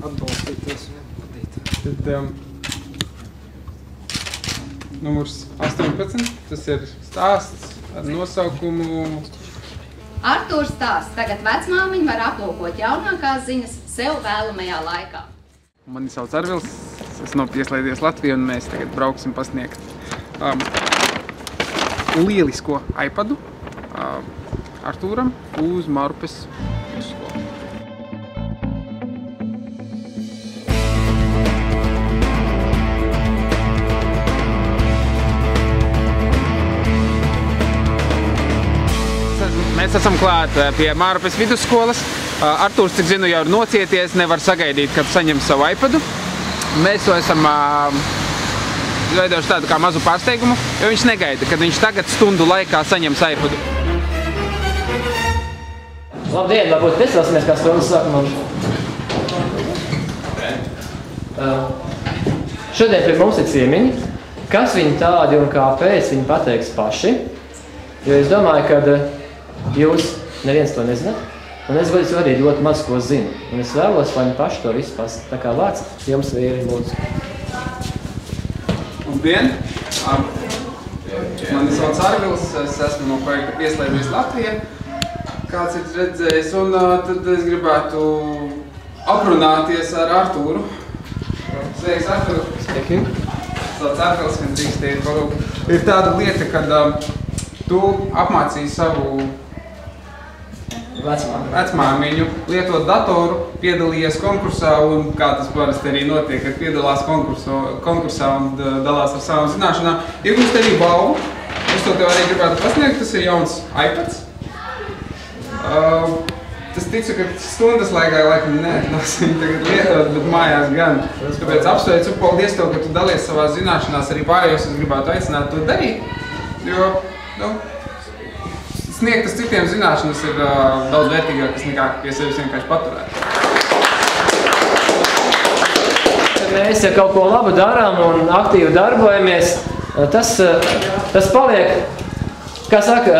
atbalstīties un atbalstīt. Tad numurs 18, tas ir stāsts ar nosaukumu Artūrs stāsts. Tagad vecmāmiņa var aplūkot jaunākās ziņas sev vēlamajā laikā. Mani sauc Arvils, es esmu pieslēdzies Latviju un mēs tagad brauksim pasniegt lielisko iPadu Artūram uz Marupes vidusskolu. Mēs esam klāt pie Marupes vidusskolas. Artūrs, cik zinu, jau ir nocieties, nevar sagaidīt, kad saņem savu iPadu. Mēs to esam izveidojuši tādu kā mazu pārsteigumu, jo viņš negaida, kad viņš tagad stundu laikā saņems iPadu. Labdien, varbūt piestāsimies kā stundas sākumā. Šodien pie mums ir ciemiņi. Kas viņi tādi un kāpēc viņi pateiks paši? Jo es domāju, ka jūs neviens to nezināt. Un es arī ļoti maz ko zinu. Un es vēlos, lai viņi paši to visu pasaka. Tā kā vārds jums vīri lūdzu. Labdien! Mani sauc Arvils, es esmu no projekta Pieslēdzies Latvija. Kāds ir redzējis, un tad es gribētu aprunāties ar Artūru. Sveiks, Artūr! Sveiki! Sauc Arvils, kad drīkstēji parūk. Ir tāda lieta, kad tu apmācīji savu vecmāmiņu lietot datoru, piedalījies konkursā, un kā tas parasti arī notiek, kad piedalās konkursā un dalās ar savām zināšanām. Iegūst arī balvu. Es to tev arī gribētu pasniegt, tas ir jauns iPads. Tas ticu, ka stundas laikā laikam neatnās viņu tagad lietot, bet mājās gan. Tāpēc apsveicu, paldies tev, ka tu dalies savās zināšanās, arī pārējos es gribētu aicināt to darīt, jo, sniegtas citiem zināšanas ir daudz vērtīgākas nekā pie sevis vienkārši paturēt. Mēs, ja kaut ko labu darām un aktīvi darbojamies, tas paliek, kā saka,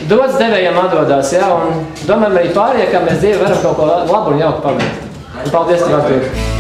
dots devējiem atdodās, ja, un domājam arī pārējie, ka mēs Dievu varam kaut ko labu un jauku paveikt. Un paldies tev, Artūr!